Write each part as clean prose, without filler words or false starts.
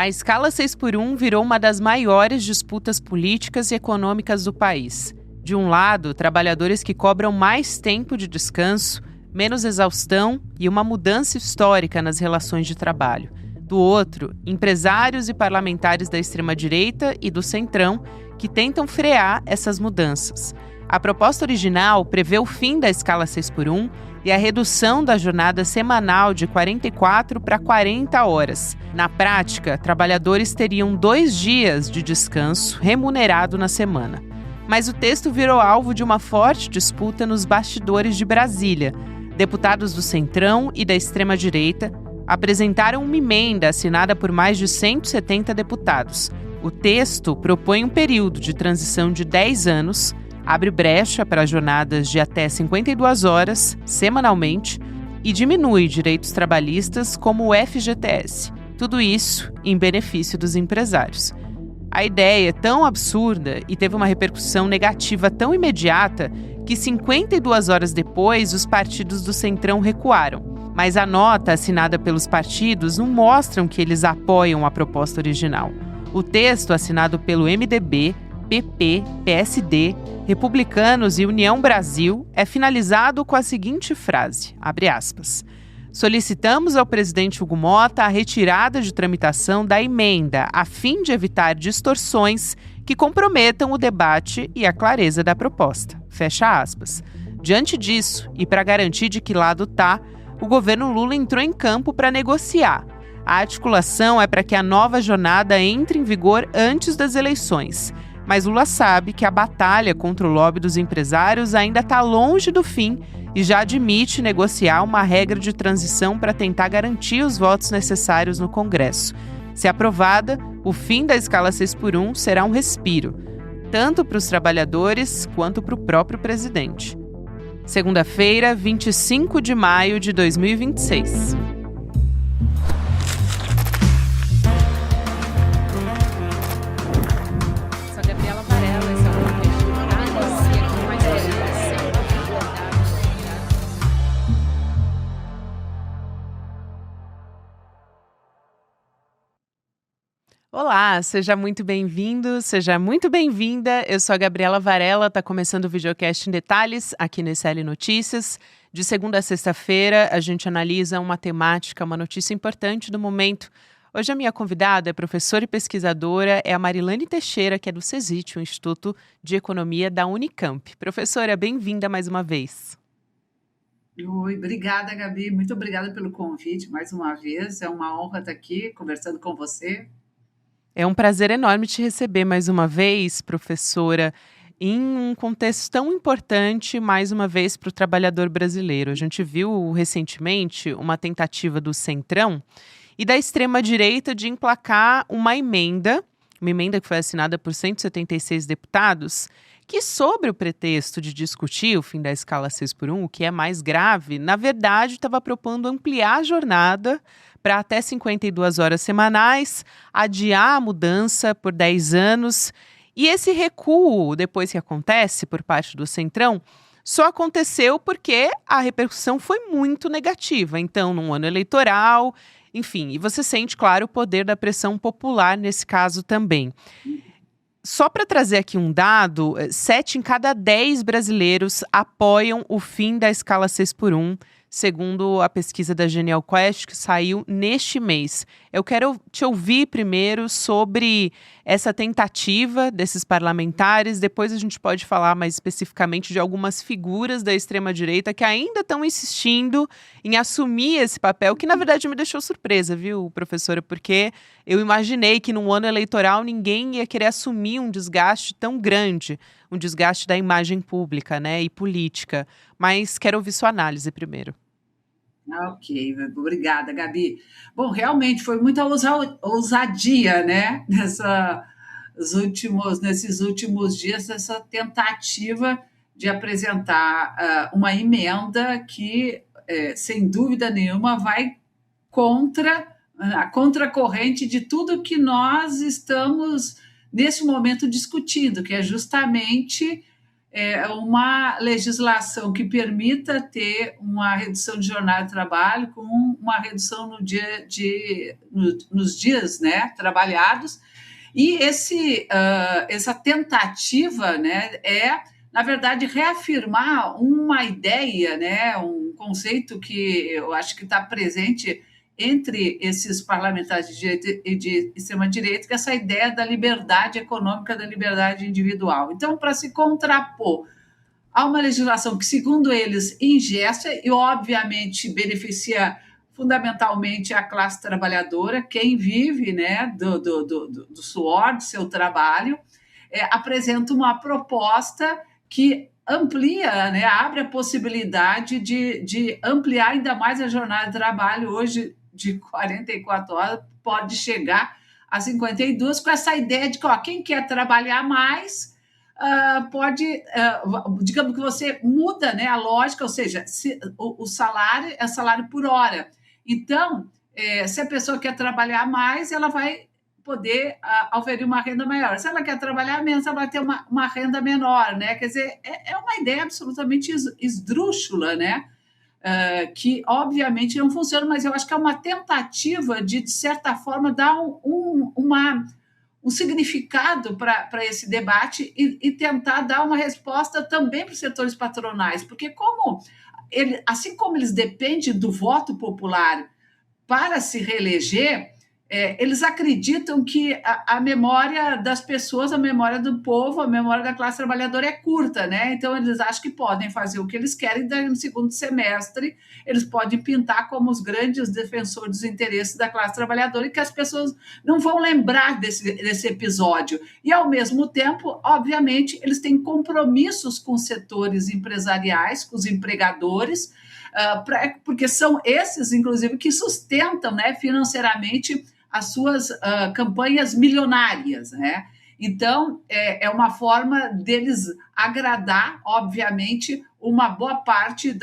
A escala 6 por 1 virou uma das maiores disputas políticas e econômicas do país. De um lado, trabalhadores que cobram mais tempo de descanso, menos exaustão e uma mudança histórica nas relações de trabalho. Do outro, empresários e parlamentares da extrema-direita e do centrão que tentam frear essas mudanças. A proposta original prevê o fim da escala 6 por 1 e a redução da jornada semanal de 44 para 40 horas. Na prática, trabalhadores teriam 2 dias de descanso remunerado na semana. Mas o texto virou alvo de uma forte disputa nos bastidores de Brasília. Deputados do Centrão e da extrema-direita apresentaram uma emenda assinada por mais de 170 deputados. O texto propõe um período de transição de 10 anos, abre brecha para jornadas de até 52 horas, semanalmente, e diminui direitos trabalhistas como o FGTS. Tudo isso em benefício dos empresários. A ideia é tão absurda e teve uma repercussão negativa tão imediata que 52 horas depois os partidos do Centrão recuaram. Mas a nota assinada pelos partidos não mostra que eles apoiam a proposta original. O texto, assinado pelo MDB, PP, PSD, Republicanos e União Brasil, é finalizado com a seguinte frase, abre aspas, solicitamos ao presidente Hugo Motta a retirada de tramitação da emenda, a fim de evitar distorções que comprometam o debate e a clareza da proposta. Fecha aspas. Diante disso, e para garantir de que lado está, o governo Lula entrou em campo para negociar. A articulação é para que a nova jornada entre em vigor antes das eleições. Mas Lula sabe que a batalha contra o lobby dos empresários ainda está longe do fim e já admite negociar uma regra de transição para tentar garantir os votos necessários no Congresso. Se aprovada, o fim da escala 6 por 1 será um respiro, tanto para os trabalhadores quanto para o próprio presidente. Segunda-feira, 25 de maio de 2026. Olá, seja muito bem-vindo, seja muito bem-vinda. Eu sou a Gabriela Varela, está começando o Videocast em Detalhes aqui no SL Notícias. De segunda a sexta-feira, a gente analisa uma temática, uma notícia importante do momento. Hoje a minha convidada é professora e pesquisadora, é a Marilane Teixeira, que é do CESIT, o Instituto de Economia da Unicamp. Professora, bem-vinda mais uma vez. Oi, obrigada, Gabi. Muito obrigada pelo convite mais uma vez. É uma honra estar aqui conversando com você. É um prazer enorme te receber mais uma vez, professora, em um contexto tão importante, mais uma vez, para o trabalhador brasileiro. A gente viu recentemente uma tentativa do Centrão e da extrema-direita de emplacar uma emenda que foi assinada por 176 deputados, que, sob o pretexto de discutir o fim da escala 6 por 1, o que é mais grave, na verdade estava propondo ampliar a jornada para até 52 horas semanais, adiar a mudança por 10 anos. E esse recuo, depois que acontece por parte do Centrão, só aconteceu porque a repercussão foi muito negativa. Então, num ano eleitoral, enfim, e você sente, claro, o poder da pressão popular nesse caso também. Só para trazer aqui um dado, 7 em cada 10 brasileiros apoiam o fim da escala 6 por 1, segundo a pesquisa da Genial Quest, que saiu neste mês. Eu quero te ouvir primeiro sobre essa tentativa desses parlamentares, depois a gente pode falar mais especificamente de algumas figuras da extrema-direita que ainda estão insistindo em assumir esse papel, que na verdade me deixou surpresa, viu, professora? Porque eu imaginei que num ano eleitoral ninguém ia querer assumir um desgaste tão grande, um desgaste da imagem pública, né, e política. Mas quero ouvir sua análise primeiro. Ok, obrigada, Gabi. Bom, realmente foi muita ousadia, né, nesses últimos dias, essa tentativa de apresentar uma emenda que, sem dúvida nenhuma, vai contra a contracorrente de tudo que nós estamos, nesse momento, discutindo, que é justamente uma legislação que permita ter uma redução de jornada de trabalho com uma redução nos dias, né, trabalhados. E essa tentativa, né, na verdade, reafirmar uma ideia, né, um conceito que eu acho que está presente entre esses parlamentares de direita e de extrema-direita, que é essa ideia da liberdade econômica, da liberdade individual. Então, para se contrapor a uma legislação que, segundo eles, ingessa e, obviamente, beneficia fundamentalmente a classe trabalhadora, quem vive, né, do suor do seu trabalho, apresenta uma proposta que amplia, né, abre a possibilidade de ampliar ainda mais a jornada de trabalho. Hoje, de 44 horas, pode chegar a 52, com essa ideia de que quem quer trabalhar mais pode, digamos que você muda, né, a lógica, ou seja, o salário é salário por hora. Então, se a pessoa quer trabalhar mais, ela vai poder oferir uma renda maior. Se ela quer trabalhar menos, ela vai ter uma renda menor, né? Quer dizer, é uma ideia absolutamente esdrúxula, né? Que obviamente não funciona, mas eu acho que é uma tentativa de certa forma, dar um significado para esse debate e tentar dar uma resposta também para os setores patronais, porque assim como eles dependem do voto popular para se reeleger, eles acreditam que a memória das pessoas, a memória do povo, a memória da classe trabalhadora é curta, né? Então, eles acham que podem fazer o que eles querem, daí no segundo semestre eles podem pintar como os grandes defensores dos interesses da classe trabalhadora e que as pessoas não vão lembrar desse episódio. E, ao mesmo tempo, obviamente, eles têm compromissos com os setores empresariais, com os empregadores, porque são esses, inclusive, que sustentam, né, financeiramente as suas campanhas milionárias, né? Então, é uma forma deles agradar, obviamente, uma boa parte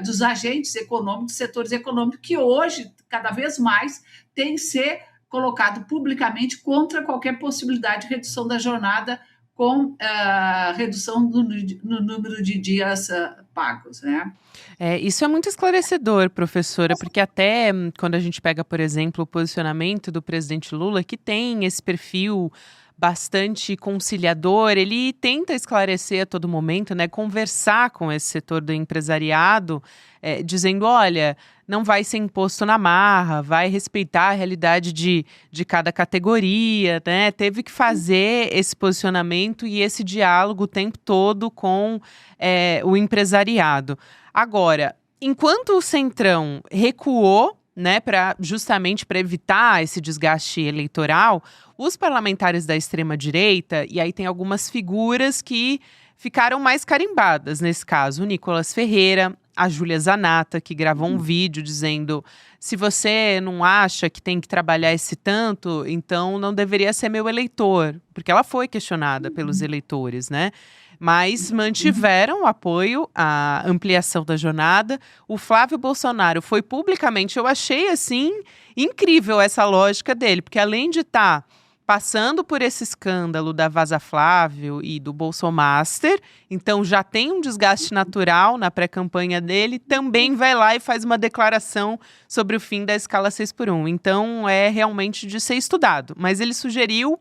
dos agentes econômicos, dos setores econômicos, que hoje, cada vez mais, tem que ser colocado publicamente contra qualquer possibilidade de redução da jornada com redução no número de dias pagos, né? Isso é muito esclarecedor, professora, porque até quando a gente pega, por exemplo, o posicionamento do presidente Lula, que tem esse perfil bastante conciliador, ele tenta esclarecer a todo momento, né, conversar com esse setor do empresariado, dizendo, olha, não vai ser imposto na marra, vai respeitar a realidade de cada categoria, né? Teve que fazer esse posicionamento e esse diálogo o tempo todo com o empresariado. Agora, enquanto o Centrão recuou, né, justamente para evitar esse desgaste eleitoral, os parlamentares da extrema-direita, e aí tem algumas figuras que ficaram mais carimbadas nesse caso, o Nicolas Ferreira, a Júlia Zanatta, que gravou um vídeo dizendo, se você não acha que tem que trabalhar esse tanto, então não deveria ser meu eleitor, porque ela foi questionada pelos eleitores, né? Mas mantiveram o apoio à ampliação da jornada. O Flávio Bolsonaro foi publicamente, eu achei assim incrível essa lógica dele, porque além de estar passando por esse escândalo da Vaza Flávio e do Bolsomaster, então já tem um desgaste natural na pré-campanha dele, também vai lá e faz uma declaração sobre o fim da escala 6x1. Então é realmente de ser estudado. Mas ele sugeriu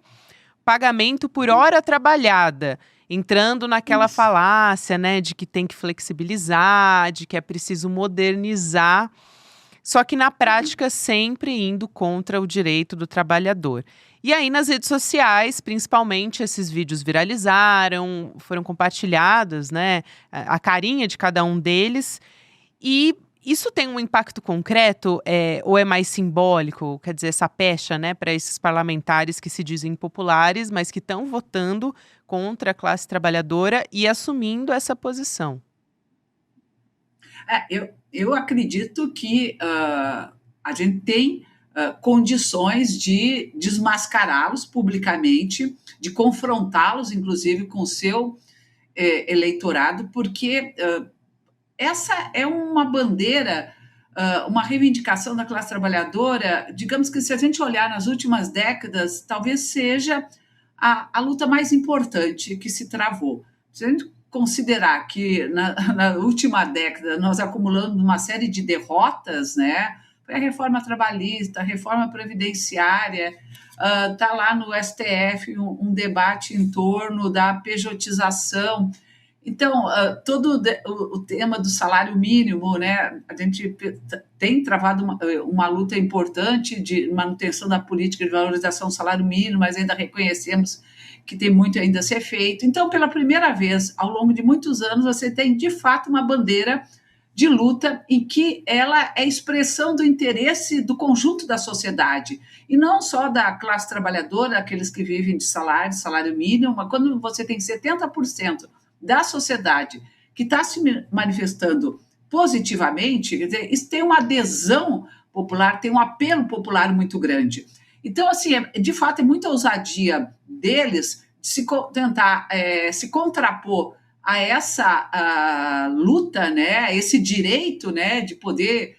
pagamento por hora trabalhada, entrando naquela falácia, né, de que tem que flexibilizar, de que é preciso modernizar, só que na prática sempre indo contra o direito do trabalhador. E aí nas redes sociais, principalmente, esses vídeos viralizaram, foram compartilhados, né, a carinha de cada um deles, e isso tem um impacto concreto ou é mais simbólico? Quer dizer, essa pecha, né, para esses parlamentares que se dizem populares, mas que estão votando contra a classe trabalhadora e assumindo essa posição. Eu acredito que a gente tem condições de desmascará-los publicamente, de confrontá-los, inclusive, com o seu eleitorado, porque essa é uma bandeira, uma reivindicação da classe trabalhadora, digamos que se a gente olhar nas últimas décadas, talvez seja a luta mais importante que se travou. Se a gente considerar que na última década nós acumulamos uma série de derrotas, né? Foi a reforma trabalhista, a reforma previdenciária, está lá no STF um debate em torno da pejotização. Então, todo o tema do salário mínimo, né? A gente tem travado uma luta importante de manutenção da política de valorização do salário mínimo, mas ainda reconhecemos que tem muito ainda a ser feito. Então, pela primeira vez, ao longo de muitos anos, você tem, de fato, uma bandeira de luta em que ela é expressão do interesse do conjunto da sociedade, e não só da classe trabalhadora, aqueles que vivem de salário mínimo, mas quando você tem 70% da sociedade que está se manifestando positivamente, quer dizer, isso tem uma adesão popular, tem um apelo popular muito grande. Então, assim, de fato, é muita ousadia deles de tentar se contrapor a essa luta, né, esse direito, né, de poder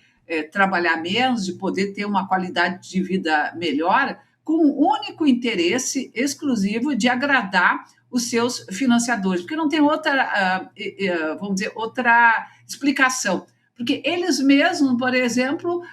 trabalhar menos, de poder ter uma qualidade de vida melhor, com o único interesse exclusivo de agradar os seus financiadores, porque não tem outra, vamos dizer, outra explicação. Porque eles mesmos, por exemplo,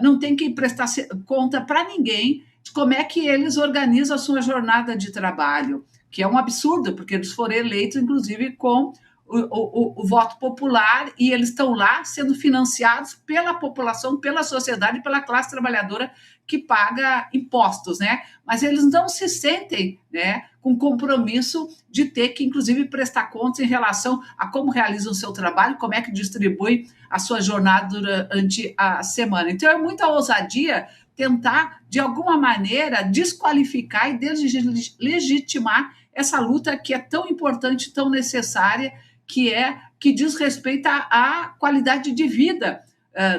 não têm que prestar conta para ninguém de como é que eles organizam a sua jornada de trabalho, que é um absurdo, porque eles foram eleitos, inclusive, com o voto popular, e eles estão lá sendo financiados pela população, pela sociedade, pela classe trabalhadora que paga impostos, né? Mas eles não se sentem, né, com compromisso de ter que, inclusive, prestar contas em relação a como realizam o seu trabalho, como é que distribui a sua jornada durante a semana. Então, é muita ousadia tentar, de alguma maneira, desqualificar e deslegitimar essa luta que é tão importante, tão necessária, que diz respeito à qualidade de vida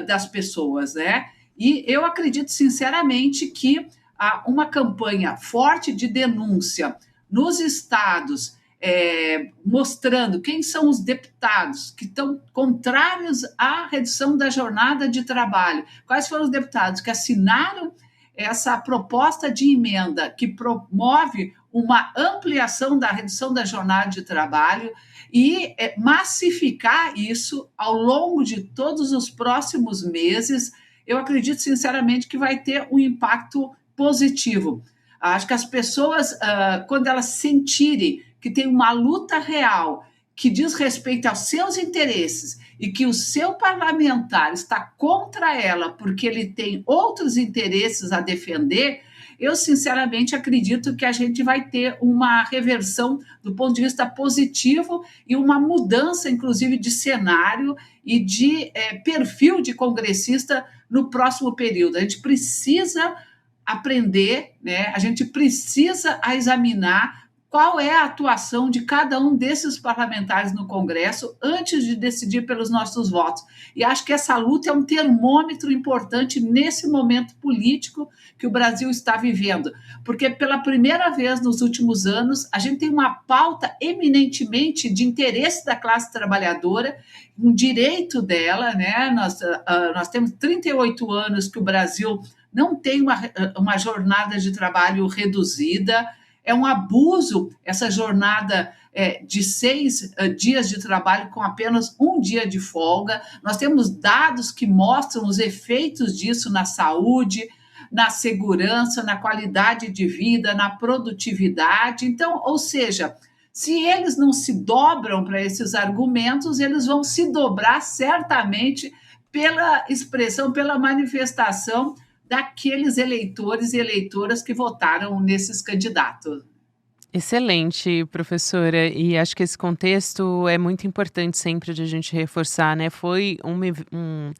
das pessoas, né? E eu acredito, sinceramente, que uma campanha forte de denúncia nos estados, mostrando quem são os deputados que estão contrários à redução da jornada de trabalho, quais foram os deputados que assinaram essa proposta de emenda que promove uma ampliação da redução da jornada de trabalho e massificar isso ao longo de todos os próximos meses, eu acredito sinceramente que vai ter um impacto positivo. Acho que as pessoas, quando elas sentirem que tem uma luta real que diz respeito aos seus interesses e que o seu parlamentar está contra ela porque ele tem outros interesses a defender, eu sinceramente acredito que a gente vai ter uma reversão do ponto de vista positivo e uma mudança, inclusive, de cenário e de perfil de congressista no próximo período. A gente precisa aprender, né? A gente precisa examinar qual é a atuação de cada um desses parlamentares no Congresso antes de decidir pelos nossos votos. E acho que essa luta é um termômetro importante nesse momento político que o Brasil está vivendo, porque pela primeira vez nos últimos anos a gente tem uma pauta eminentemente de interesse da classe trabalhadora, um direito dela, né? Nós temos 38 anos que o Brasil não tem uma jornada de trabalho reduzida. É um abuso essa jornada de 6 dias de trabalho com apenas um dia de folga. Nós temos dados que mostram os efeitos disso na saúde, na segurança, na qualidade de vida, na produtividade. Então, ou seja, se eles não se dobram para esses argumentos, eles vão se dobrar certamente pela expressão, pela manifestação daqueles eleitores e eleitoras que votaram nesses candidatos. Excelente, professora. E acho que esse contexto é muito importante sempre de a gente reforçar, né? Foi um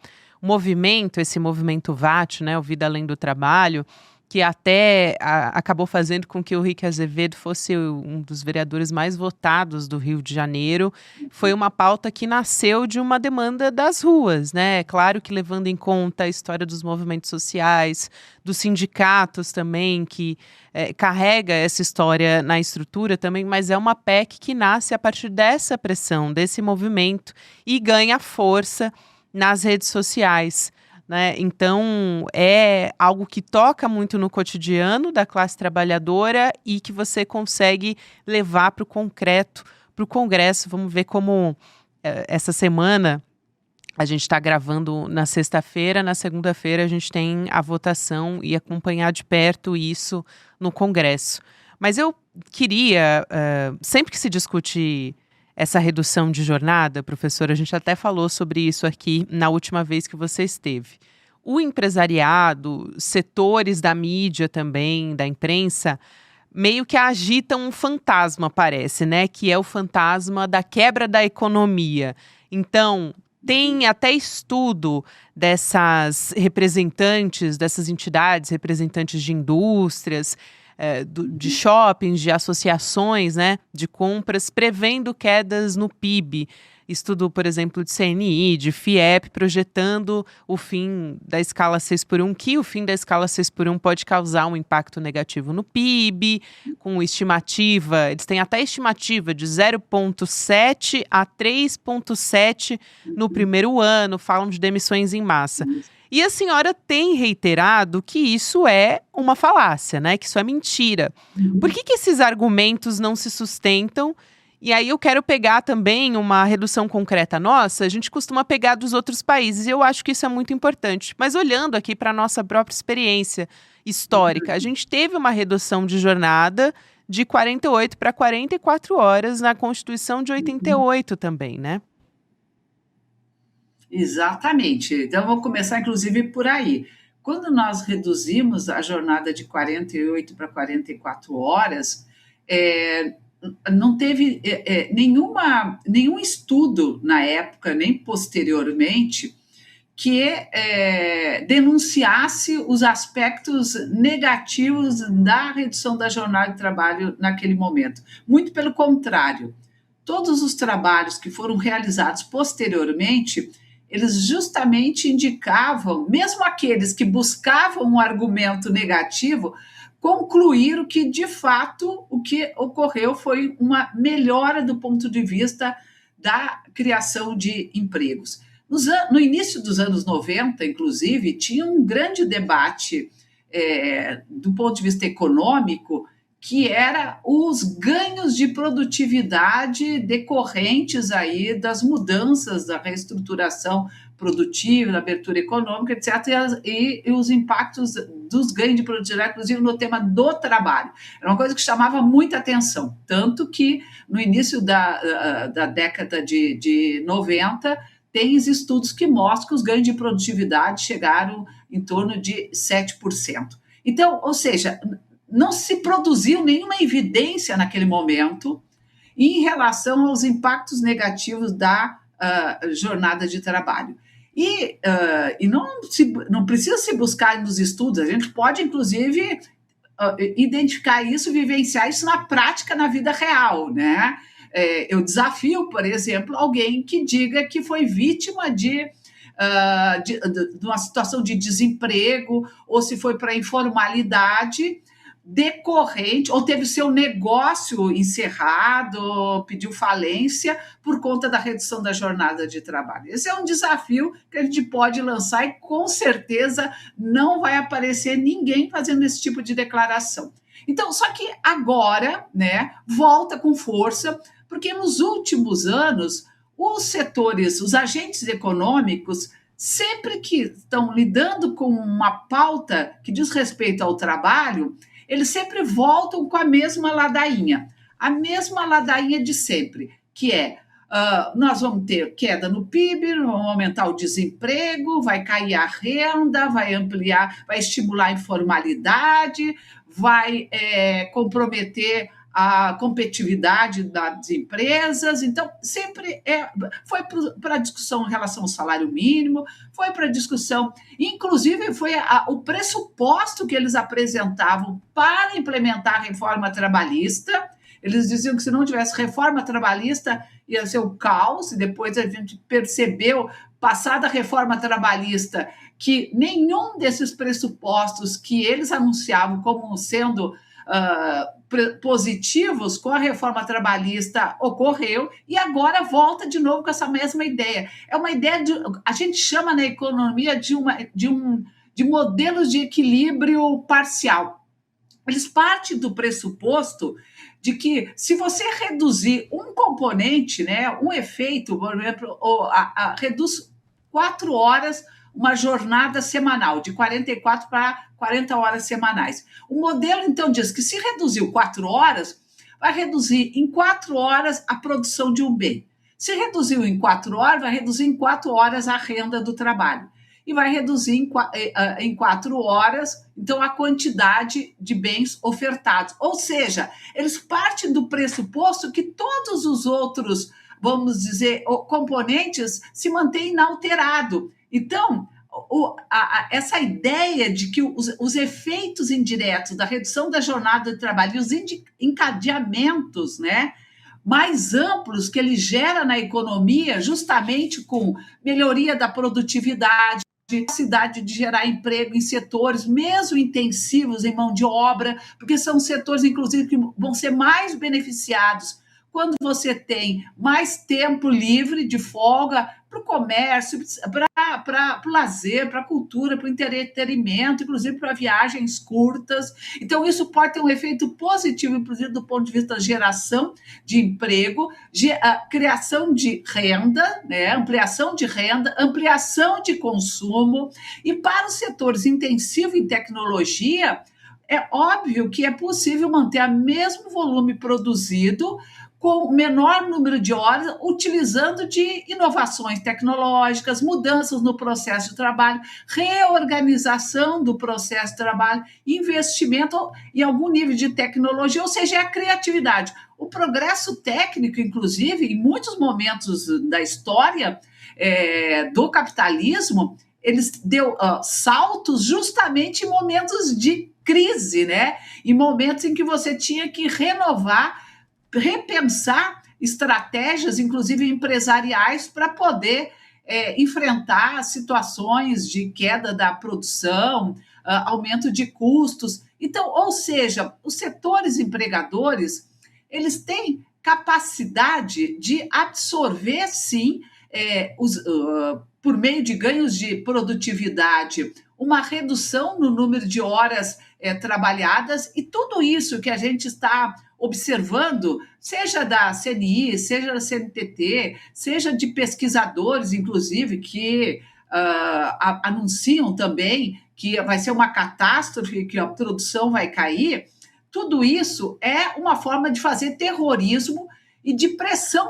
movimento, esse movimento VAT, né? O Vida Além do Trabalho, que até acabou fazendo com que o Rick Azevedo fosse um dos vereadores mais votados do Rio de Janeiro. Foi uma pauta que nasceu de uma demanda das ruas, né? Claro que levando em conta a história dos movimentos sociais, dos sindicatos também, que carrega essa história na estrutura também, mas é uma PEC que nasce a partir dessa pressão, desse movimento, e ganha força nas redes sociais, né? Então, é algo que toca muito no cotidiano da classe trabalhadora e que você consegue levar para o concreto para o Congresso. Vamos ver como essa semana a gente está gravando na sexta-feira, na segunda-feira a gente tem a votação e acompanhar de perto isso no Congresso. Mas eu queria, sempre que se discute essa redução de jornada, professora, a gente até falou sobre isso aqui na última vez que você esteve. O empresariado, setores da mídia também, da imprensa, meio que agitam um fantasma, parece, né? Que é o fantasma da quebra da economia. Então, tem até estudo dessas representantes, dessas entidades, representantes de indústrias, de shoppings, de associações, né, de compras, prevendo quedas no PIB. Estudo, por exemplo, de CNI, de FIEP, projetando o fim da escala 6x1, que o fim da escala 6x1 pode causar um impacto negativo no PIB, com estimativa, eles têm até estimativa de 0,7 a 3,7 no primeiro ano, falam de demissões em massa. E a senhora tem reiterado que isso é uma falácia, né? Que isso é mentira. Por que esses argumentos não se sustentam? E aí eu quero pegar também uma redução concreta nossa, a gente costuma pegar dos outros países, e eu acho que isso é muito importante. Mas olhando aqui para a nossa própria experiência histórica, a gente teve uma redução de jornada de 48 para 44 horas na Constituição de 88 também, né? Exatamente. Então, vou começar, inclusive, por aí. Quando nós reduzimos a jornada de 48 para 44 horas, não teve nenhum estudo na época, nem posteriormente, que denunciasse os aspectos negativos da redução da jornada de trabalho naquele momento. Muito pelo contrário, todos os trabalhos que foram realizados posteriormente, eles justamente indicavam, mesmo aqueles que buscavam um argumento negativo, concluíram que, de fato, o que ocorreu foi uma melhora do ponto de vista da criação de empregos. No início dos anos 90, inclusive, tinha um grande debate do ponto de vista econômico, que era os ganhos de produtividade decorrentes aí das mudanças da reestruturação produtiva, da abertura econômica, etc., e os impactos dos ganhos de produtividade, inclusive no tema do trabalho. Era uma coisa que chamava muita atenção, tanto que no início da década de 90, tem estudos que mostram que os ganhos de produtividade chegaram em torno de 7%. Então, ou seja, não se produziu nenhuma evidência naquele momento em relação aos impactos negativos da jornada de trabalho. E não precisa se buscar nos estudos, a gente pode, inclusive, identificar isso, vivenciar isso na prática, na vida real, né? Eu desafio, por exemplo, alguém que diga que foi vítima de uma situação de desemprego, ou se foi para a informalidade decorrente, ou teve seu negócio encerrado, pediu falência por conta da redução da jornada de trabalho. Esse é um desafio que a gente pode lançar e, com certeza, não vai aparecer ninguém fazendo esse tipo de declaração. Então, só que agora, né, volta com força, porque nos últimos anos, os setores, os agentes econômicos, sempre que estão lidando com uma pauta que diz respeito ao trabalho, eles sempre voltam com a mesma ladainha de sempre, que é nós vamos ter queda no PIB, vamos aumentar o desemprego, vai cair a renda, vai ampliar, vai estimular a informalidade, vai comprometer a competitividade das empresas. Então, sempre foi para a discussão em relação ao salário mínimo, foi para a discussão, inclusive foi o pressuposto que eles apresentavam para implementar a reforma trabalhista. Eles diziam que se não tivesse reforma trabalhista ia ser o caos, e depois a gente percebeu, passada a reforma trabalhista, que nenhum desses pressupostos que eles anunciavam como sendo positivos com a reforma trabalhista ocorreu, e agora volta de novo com essa mesma ideia. É uma ideia a gente chama na economia de modelos de equilíbrio parcial. eles partem do pressuposto de que, se você reduzir um componente, né, um efeito, por exemplo, reduz 4 horas uma jornada semanal, de 44 para 40 horas semanais. O modelo, então, diz que, se reduziu 4 horas, vai reduzir em 4 horas a produção de um bem. Se reduziu em 4 horas, vai reduzir em 4 horas a renda do trabalho. E vai reduzir em 4 horas, então, a quantidade de bens ofertados. Ou seja, eles partem do pressuposto que todos os outros, vamos dizer, componentes se mantêm inalterado. Então, essa ideia de que os efeitos indiretos da redução da jornada de trabalho e os encadeamentos, né, mais amplos que ele gera na economia, justamente com melhoria da produtividade, capacidade de gerar emprego em setores mesmo intensivos em mão de obra, porque são setores, inclusive, que vão ser mais beneficiados quando você tem mais tempo livre de folga para o comércio, para o lazer, para a cultura, para o entretenimento, inclusive para viagens curtas. Então, isso pode ter um efeito positivo, inclusive do ponto de vista da geração de emprego, criação de renda, né? Ampliação de renda, ampliação de consumo. E para os setores intensivos em tecnologia, é óbvio que é possível manter o mesmo volume produzido com menor número de horas, utilizando de inovações tecnológicas, mudanças no processo de trabalho, reorganização do processo de trabalho, investimento em algum nível de tecnologia, ou seja, a criatividade. O progresso técnico, inclusive, em muitos momentos da história do capitalismo, eles deu saltos justamente em momentos de crise, né? Em momentos em que você tinha que renovar, repensar estratégias, inclusive empresariais, para poder enfrentar situações de queda da produção, aumento de custos. Então, ou seja, os setores empregadores, eles têm capacidade de absorver, sim, por meio de ganhos de produtividade, uma redução no número de horas trabalhadas, e tudo isso que a gente está observando, seja da CNI, seja da CNTT, seja de pesquisadores, inclusive, que anunciam também que vai ser uma catástrofe, que a produção vai cair, tudo isso é uma forma de fazer terrorismo e de pressão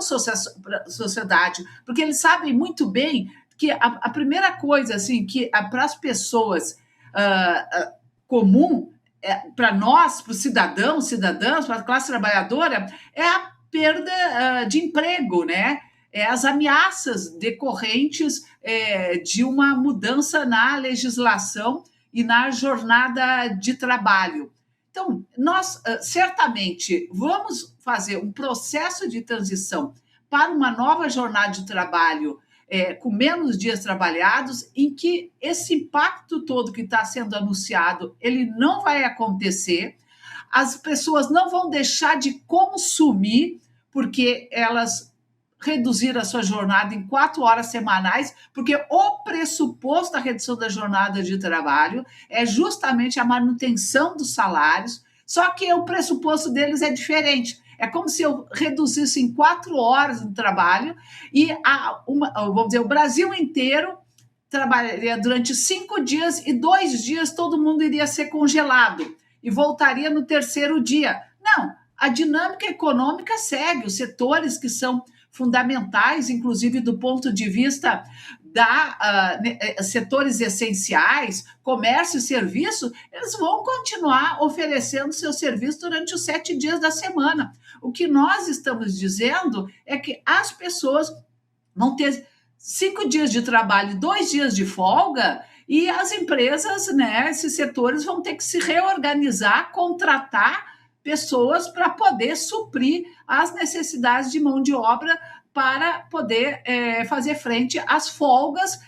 para a sociedade, porque eles sabem muito bem que a primeira coisa, assim, que para as pessoas comum, para nós, para os cidadãs, para a classe trabalhadora, é a perda de emprego, né? As ameaças decorrentes de uma mudança na legislação e na jornada de trabalho. Então, nós certamente vamos fazer um processo de transição para uma nova jornada de trabalho com menos dias trabalhados, em que esse impacto todo que está sendo anunciado, ele não vai acontecer, as pessoas não vão deixar de consumir, porque elas reduziram a sua jornada em 4 horas semanais, porque o pressuposto da redução da jornada de trabalho é justamente a manutenção dos salários, só que o pressuposto deles é diferente. É como se eu reduzisse em 4 horas no trabalho e, vamos dizer, o Brasil inteiro trabalharia durante 5 dias e 2 dias todo mundo iria ser congelado e voltaria no terceiro dia. Não, a dinâmica econômica segue, os setores que são fundamentais, inclusive do ponto de vista setores essenciais, comércio e serviço, eles vão continuar oferecendo seu serviço durante os 7 dias da semana. O que nós estamos dizendo é que as pessoas vão ter 5 dias de trabalho, 2 dias de folga, e as empresas, né, esses setores vão ter que se reorganizar, contratar pessoas para poder suprir as necessidades de mão de obra, para poder fazer frente às folgas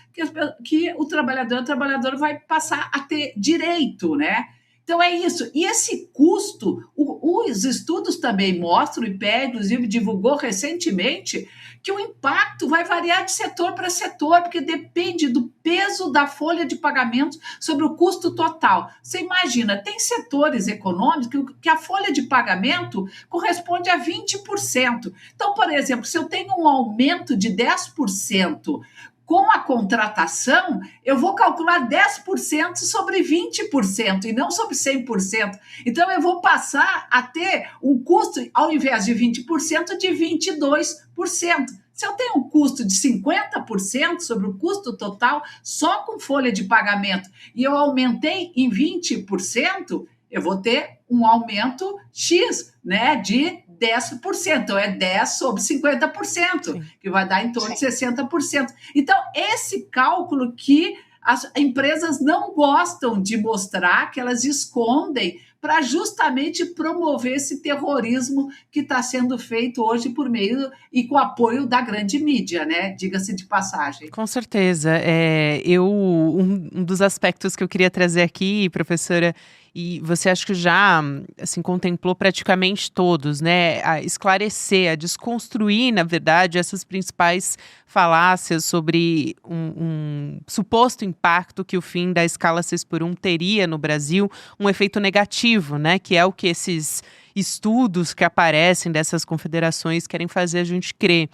que o trabalhador vai passar a ter direito, né? Então é isso. E esse custo, o os estudos também mostram, o IPEA, inclusive, divulgou recentemente, que o impacto vai variar de setor para setor, porque depende do peso da folha de pagamentos sobre o custo total. Você imagina, tem setores econômicos que a folha de pagamento corresponde a 20%. Então, por exemplo, se eu tenho um aumento de 10%, com a contratação, eu vou calcular 10% sobre 20% e não sobre 100%. Então, eu vou passar a ter um custo, ao invés de 20%, de 22%. Se eu tenho um custo de 50% sobre o custo total, só com folha de pagamento, e eu aumentei em 20%, eu vou ter um aumento X, né, de 10%. Então, é 10 sobre 50%, Sim. que vai dar em torno de 60%. Então, esse cálculo que as empresas não gostam de mostrar, que elas escondem, para justamente promover esse terrorismo que está sendo feito hoje por meio e com apoio da grande mídia, né? Diga-se de passagem. Com certeza. Um dos aspectos que eu queria trazer aqui, professora, e você acha que já assim, contemplou praticamente todos, né? A esclarecer, a desconstruir, na verdade, essas principais falácias sobre um suposto impacto que o fim da escala 6x1 teria no Brasil, um efeito negativo, né? Que é o que esses estudos que aparecem dessas confederações querem fazer a gente crer.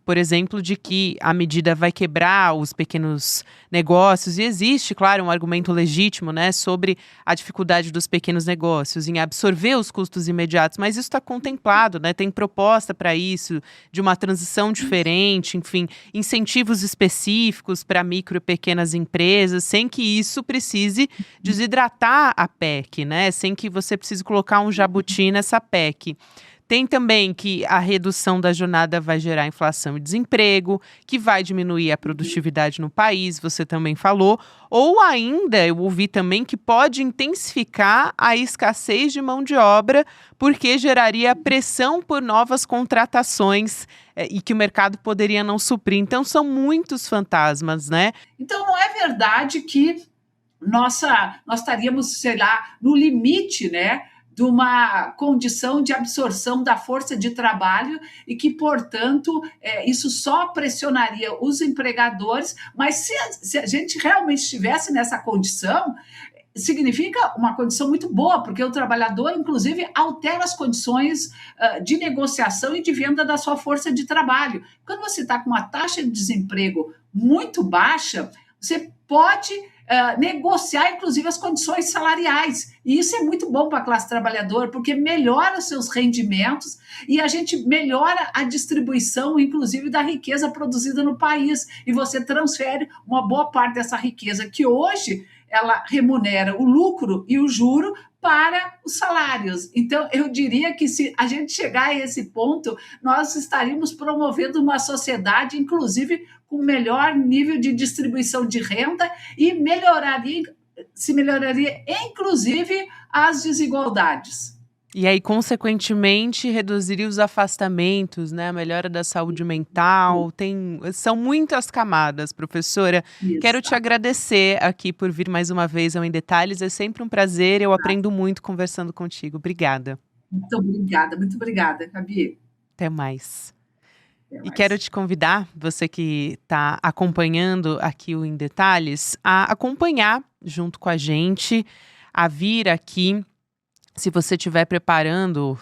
Por exemplo, de que a medida vai quebrar os pequenos negócios, e existe, claro, um argumento legítimo, né, sobre a dificuldade dos pequenos negócios em absorver os custos imediatos, mas isso está contemplado, né, tem proposta para isso, de uma transição diferente, enfim, incentivos específicos para micro e pequenas empresas, sem que isso precise desidratar a PEC, né, sem que você precise colocar um jabuti nessa PEC. Tem também que a redução da jornada vai gerar inflação e desemprego, que vai diminuir a produtividade no país, você também falou. Ou ainda, eu ouvi também que pode intensificar a escassez de mão de obra, porque geraria pressão por novas contratações e que o mercado poderia não suprir. Então, são muitos fantasmas, né? Então, não é verdade que nós estaríamos, sei lá, no limite, né, de uma condição de absorção da força de trabalho e que, portanto, isso só pressionaria os empregadores, mas se a gente realmente estivesse nessa condição, significa uma condição muito boa, porque o trabalhador, inclusive, altera as condições de negociação e de venda da sua força de trabalho. Quando você está com uma taxa de desemprego muito baixa, você pode negociar, inclusive, as condições salariais. E isso é muito bom para a classe trabalhadora, porque melhora os seus rendimentos e a gente melhora a distribuição, inclusive, da riqueza produzida no país. E você transfere uma boa parte dessa riqueza, que hoje ela remunera o lucro e o juro para os salários. Então, eu diria que se a gente chegar a esse ponto, nós estaríamos promovendo uma sociedade, inclusive, com melhor nível de distribuição de renda e melhoraria, inclusive, as desigualdades. E aí, consequentemente, reduziria os afastamentos, né? A melhora da saúde mental. São muitas camadas, professora. Isso. Quero te agradecer aqui por vir mais uma vez ao Em Detalhes. É sempre um prazer, eu aprendo muito conversando contigo. Obrigada. Muito obrigada, Gabi. Até mais. E quero te convidar, você que está acompanhando aqui o Em Detalhes, a acompanhar junto com a gente, a vir aqui. Se você estiver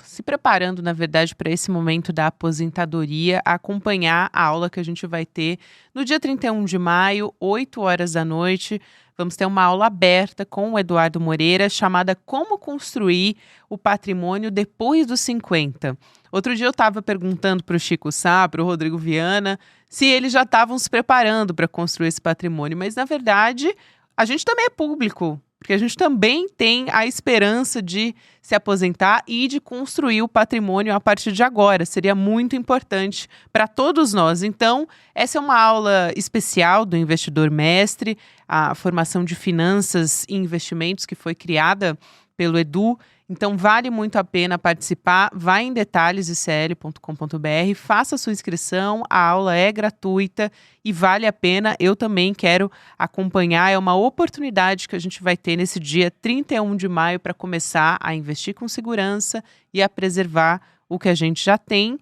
se preparando, na verdade, para esse momento da aposentadoria, acompanhar a aula que a gente vai ter no dia 31 de maio, 8 horas da noite. Vamos ter uma aula aberta com o Eduardo Moreira, chamada Como Construir o Patrimônio Depois dos 50. Outro dia eu estava perguntando para o Chico Sá, para o Rodrigo Viana, se eles já estavam se preparando para construir esse patrimônio. Mas, na verdade, a gente também é público. Porque a gente também tem a esperança de se aposentar e de construir o patrimônio a partir de agora. Seria muito importante para todos nós. Então, essa é uma aula especial do Investidor Mestre, a formação de finanças e investimentos que foi criada pelo Edu. Então vale muito a pena participar. Vai em detalhesicl.com.br, faça a sua inscrição, a aula é gratuita e vale a pena. Eu também quero acompanhar, é uma oportunidade que a gente vai ter nesse dia 31 de maio para começar a investir com segurança e a preservar o que a gente já tem,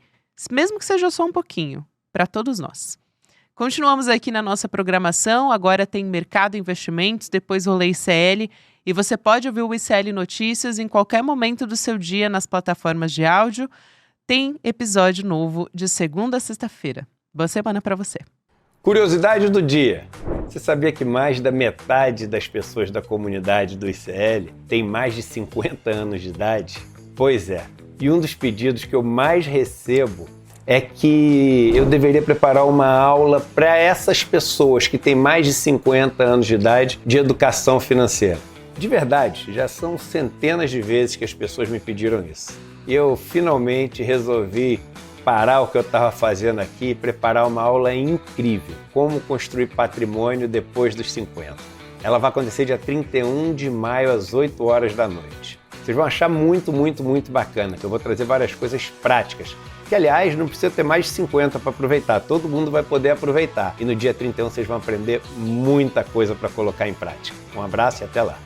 mesmo que seja só um pouquinho, para todos nós. Continuamos aqui na nossa programação, agora tem Mercado Investimentos, depois Rolê ICL, e você pode ouvir o ICL Notícias em qualquer momento do seu dia nas plataformas de áudio. Tem episódio novo de segunda a sexta-feira. Boa semana para você. Curiosidade do dia. Você sabia que mais da metade das pessoas da comunidade do ICL tem mais de 50 anos de idade? Pois é. E um dos pedidos que eu mais recebo é que eu deveria preparar uma aula para essas pessoas que têm mais de 50 anos de idade de educação financeira. De verdade, já são centenas de vezes que as pessoas me pediram isso. E eu finalmente resolvi parar o que eu estava fazendo aqui e preparar uma aula incrível, como construir patrimônio depois dos 50. Ela vai acontecer dia 31 de maio às 8 horas da noite. Vocês vão achar muito bacana, que eu vou trazer várias coisas práticas, que aliás não precisa ter mais de 50 para aproveitar, todo mundo vai poder aproveitar. E no dia 31 vocês vão aprender muita coisa para colocar em prática. Um abraço e até lá!